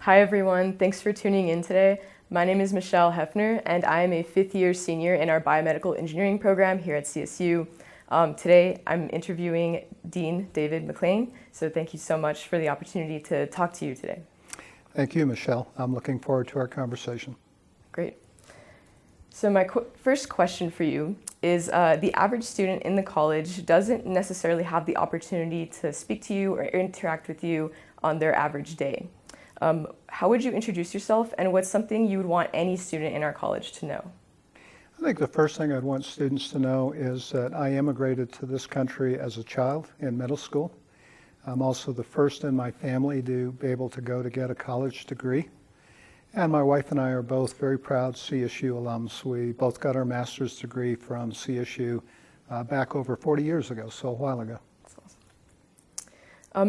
Hi everyone, thanks for tuning in today. My name is Michelle Hefner and I am a fifth-year senior in our biomedical engineering program here at CSU. Today I'm interviewing Dean David McLean, so thank you so much for the opportunity to talk to you today. Thank you, Michelle. I'm looking forward to our conversation. Great. So my first question for you is the average student in the college doesn't necessarily have the opportunity to speak to you or interact with you on their average day. How would you introduce yourself, and what's something you would want any student in our college to know? I think the first thing I'd want students to know is that I immigrated to this country as a child in middle school. I'm also the first in my family to be able to go to get a college degree. And my wife and I are both very proud CSU alums. We both got our master's degree from CSU back over 40 years ago, so a while ago.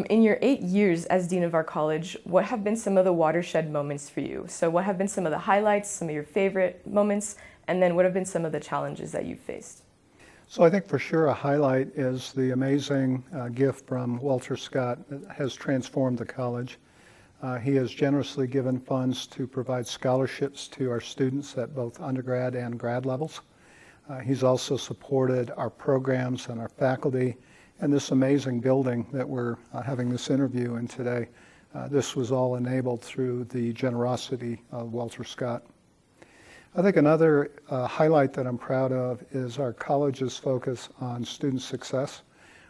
In your 8 years as dean of our college, what have been some of the watershed moments for you? So what have been some of the highlights, some of your favorite moments, and then what have been some of the challenges that you've faced? So I think for sure a highlight is the amazing gift from Walter Scott that has transformed the college. He has generously given funds to provide scholarships to our students at both undergrad and grad levels. He's also supported our programs and our faculty and this amazing building that we're having this interview in today. This was all enabled through the generosity of Walter Scott. I think another highlight that I'm proud of is our college's focus on student success,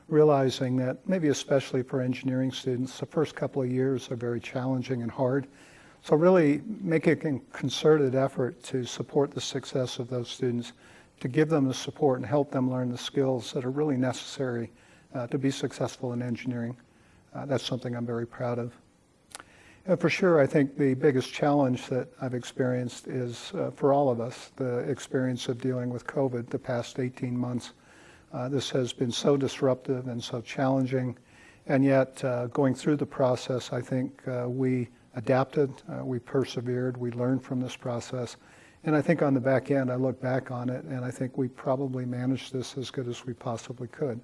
realizing that maybe especially for engineering students, the first couple of years are very challenging and hard. So really making a concerted effort to support the success of those students, to give them the support and help them learn the skills that are really necessary to be successful in engineering. That's something I'm very proud of. And for sure, I think the biggest challenge that I've experienced is for all of us, the experience of dealing with COVID the past 18 months. This has been so disruptive and so challenging, and yet going through the process, I think we adapted, we persevered, we learned from this process. And I think on the back end, I look back on it, and I think we probably managed this as good as we possibly could.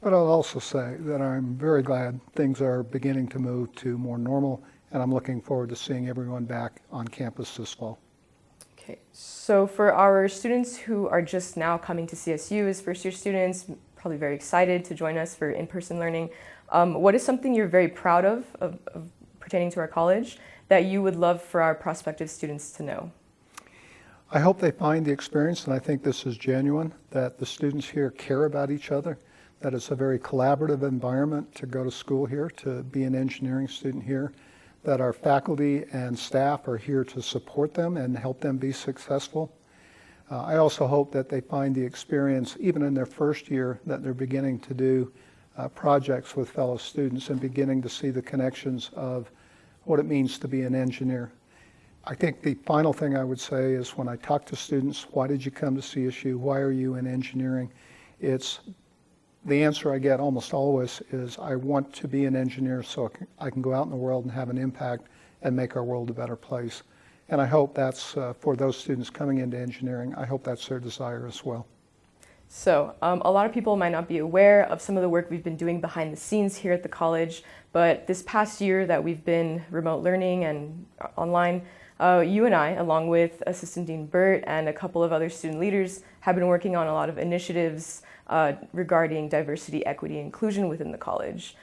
But I'll also say that I'm very glad things are beginning to move to more normal, and I'm looking forward to seeing everyone back on campus this fall. Okay, so for our students who are just now coming to CSU as first-year students, probably very excited to join us for in-person learning, what is something you're very proud of pertaining to our college that you would love for our prospective students to know? I hope they find the experience, and I think this is genuine, that the students here care about each other, that it's a very collaborative environment to go to school here, to be an engineering student here, that our faculty and staff are here to support them and help them be successful. I also hope that they find the experience, even in their first year, that they're beginning to do projects with fellow students and beginning to see the connections of what it means to be an engineer. I think the final thing I would say is when I talk to students, why did you come to CSU? Why are you in engineering? The answer I get almost always is I want to be an engineer so I can go out in the world and have an impact and make our world a better place. And I hope that's, for those students coming into engineering, I hope that's their desire as well. So a lot of people might not be aware of some of the work we've been doing behind the scenes here at the college, but this past year that we've been remote learning and online, you and I, along with Assistant Dean Burt and a couple of other student leaders, have been working on a lot of initiatives regarding diversity, equity, and inclusion within the college.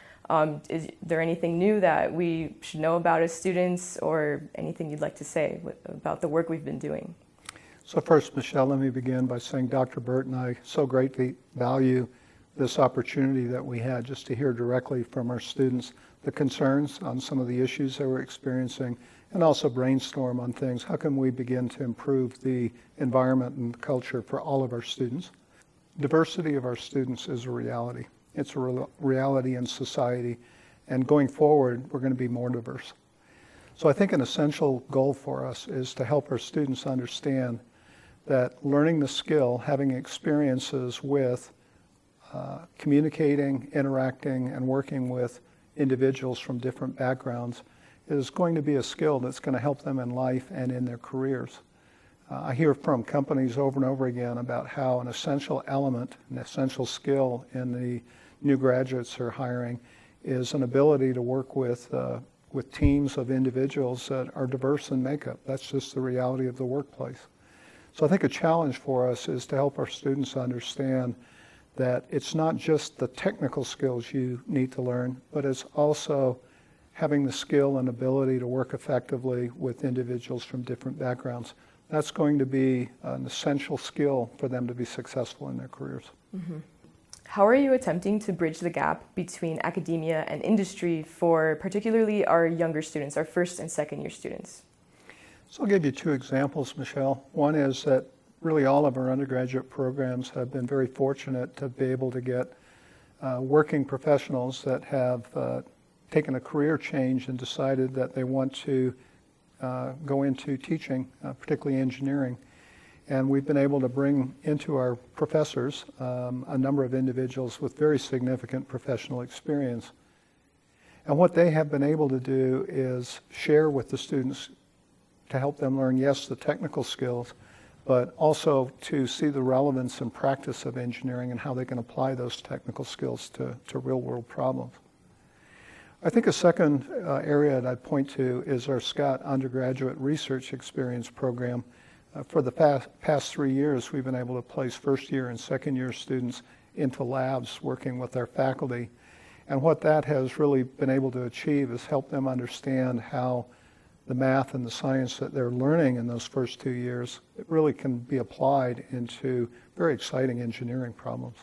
Is there anything new that we should know about as students, or anything you'd like to say about the work we've been doing? So first, Michelle, let me begin by saying Dr. Burt and I so greatly value this opportunity that we had just to hear directly from our students the concerns on some of the issues they were experiencing, and also brainstorm on things. How can we begin to improve the environment and culture for all of our students? Diversity of our students is a reality. It's a reality in society, and going forward, we're going to be more diverse. So I think an essential goal for us is to help our students understand that learning the skill, having experiences with communicating, interacting, and working with individuals from different backgrounds is going to be a skill that's going to help them in life and in their careers. I hear from companies over and over again about how an essential element, an essential skill in the new graduates they're hiring is an ability to work with with teams of individuals that are diverse in makeup. That's just the reality of the workplace. So I think a challenge for us is to help our students understand that it's not just the technical skills you need to learn, but it's also having the skill and ability to work effectively with individuals from different backgrounds. That's going to be an essential skill for them to be successful in their careers. Mm-hmm. How are you attempting to bridge the gap between academia and industry for particularly our younger students, our first and second year students? So I'll give you two examples, Michelle. One is that really all of our undergraduate programs have been very fortunate to be able to get working professionals that have taken a career change and decided that they want to go into teaching, particularly engineering. And we've been able to bring into our professors a number of individuals with very significant professional experience. And what they have been able to do is share with the students to help them learn, yes, the technical skills, but also to see the relevance and practice of engineering and how they can apply those technical skills to real-world problems. I think a second area that I'd point to is our Scott Undergraduate Research Experience Program. For the past 3 years, we've been able to place first-year and second-year students into labs working with our faculty. And what that has really been able to achieve is help them understand how the math and the science that they're learning in those first 2 years, it really can be applied into very exciting engineering problems.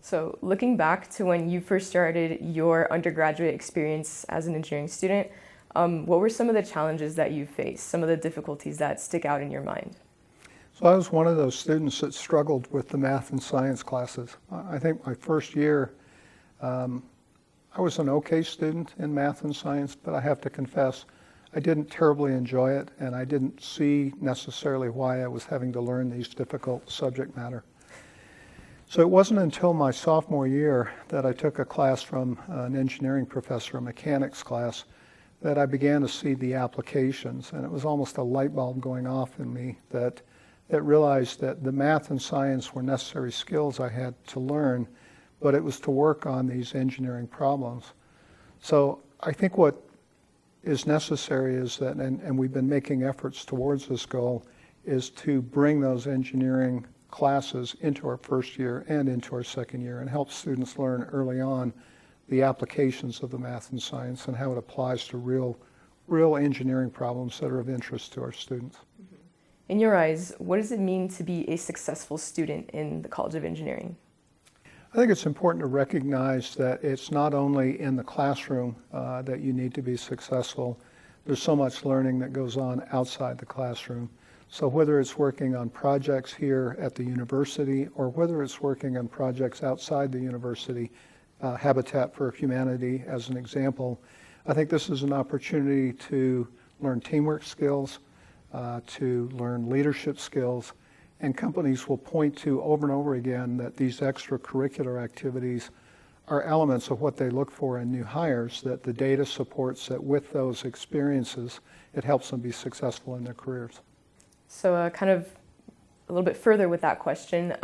So looking back to when you first started your undergraduate experience as an engineering student, what were some of the challenges that you faced, some of the difficulties that stick out in your mind? So I was one of those students that struggled with the math and science classes. I think my first year, I was an okay student in math and science, but I have to confess, I didn't terribly enjoy it, and I didn't see necessarily why I was having to learn these difficult subject matter. So it wasn't until my sophomore year that I took a class from an engineering professor, a mechanics class, that I began to see the applications. And it was almost a light bulb going off in me that realized that the math and science were necessary skills I had to learn, but it was to work on these engineering problems. So I think what is necessary is that, and we've been making efforts towards this goal, is to bring those engineering classes into our first year and into our second year and help students learn early on the applications of the math and science and how it applies to real engineering problems that are of interest to our students. In your eyes, what does it mean to be a successful student in the College of Engineering? I think it's important to recognize that it's not only in the classroom that you need to be successful. There's so much learning that goes on outside the classroom. So whether it's working on projects here at the university or whether it's working on projects outside the university, Habitat for Humanity as an example, I think this is an opportunity to learn teamwork skills, to learn leadership skills, and companies will point to over and over again that these extracurricular activities are elements of what they look for in new hires, that the data supports that with those experiences, it helps them be successful in their careers. So kind of a little bit further with that question,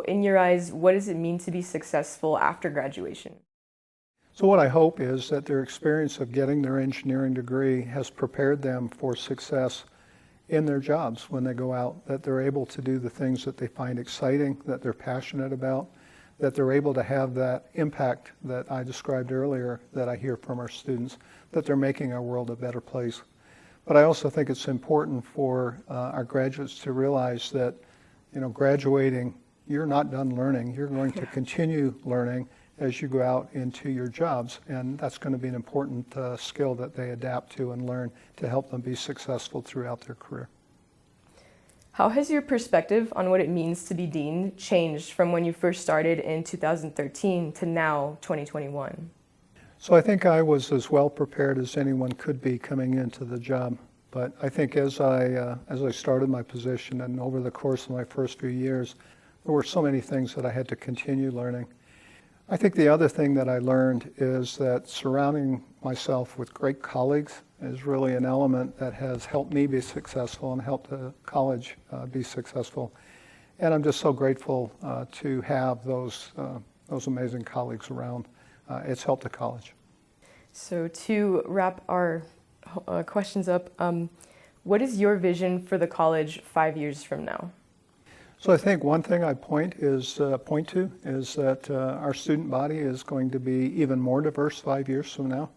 in your eyes, what does it mean to be successful after graduation? So what I hope is that their experience of getting their engineering degree has prepared them for success in their jobs when they go out, that they're able to do the things that they find exciting, that they're passionate about, that they're able to have that impact that I described earlier that I hear from our students, that they're making our world a better place. But I also think it's important for our graduates to realize that, graduating, you're not done learning. You're going to continue learning as you go out into your jobs, and that's going to be an important skill that they adapt to and learn to help them be successful throughout their career. How has your perspective on what it means to be dean changed from when you first started in 2013 to now, 2021? So I think I was as well prepared as anyone could be coming into the job. But I think as I started my position and over the course of my first few years, there were so many things that I had to continue learning. I think the other thing that I learned is that surrounding myself with great colleagues is really an element that has helped me be successful and helped the college be successful. And I'm just so grateful to have those amazing colleagues around. It's helped the college. So to wrap our questions up, what is your vision for the college 5 years from now? So I think one thing I point to is that our student body is going to be even more diverse 5 years from now.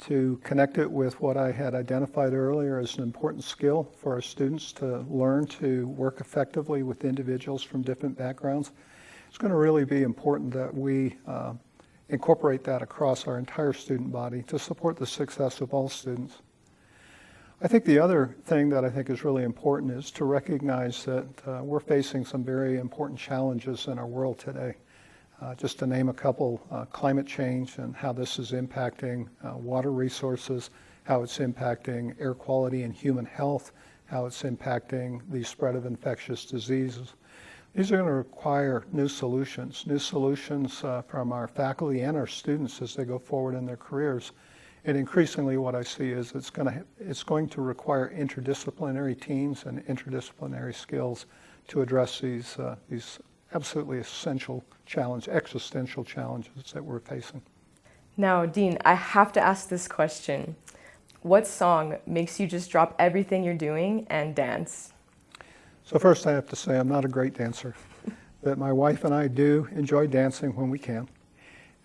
To connect it with what I had identified earlier as an important skill for our students to learn to work effectively with individuals from different backgrounds, it's going to really be important that we incorporate that across our entire student body to support the success of all students. I think the other thing that I think is really important is to recognize that we're facing some very important challenges in our world today. Just to name a couple, climate change and how this is impacting water resources, how it's impacting air quality and human health, how it's impacting the spread of infectious diseases. These are going to require new solutions from our faculty and our students as they go forward in their careers. And increasingly what I see is it's going to require interdisciplinary teams and interdisciplinary skills to address these absolutely essential existential challenges that we're facing. Now, Dean, I have to ask this question. What song makes you just drop everything you're doing and dance? So first I have to say I'm not a great dancer, but my wife and I do enjoy dancing when we can.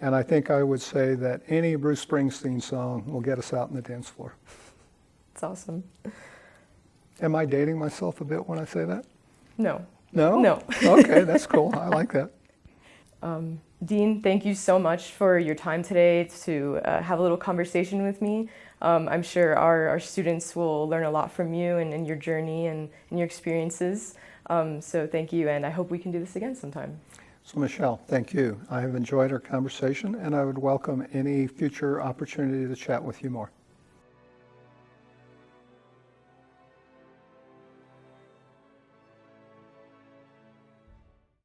And I think I would say that any Bruce Springsteen song will get us out on the dance floor. That's awesome. Am I dating myself a bit when I say that? No. No? No. Okay, that's cool. I like that. Dean, thank you so much for your time today to have a little conversation with me. I'm sure our students will learn a lot from you and your journey and your experiences. So thank you, and I hope we can do this again sometime. So Michelle, thank you. I have enjoyed our conversation, and I would welcome any future opportunity to chat with you more.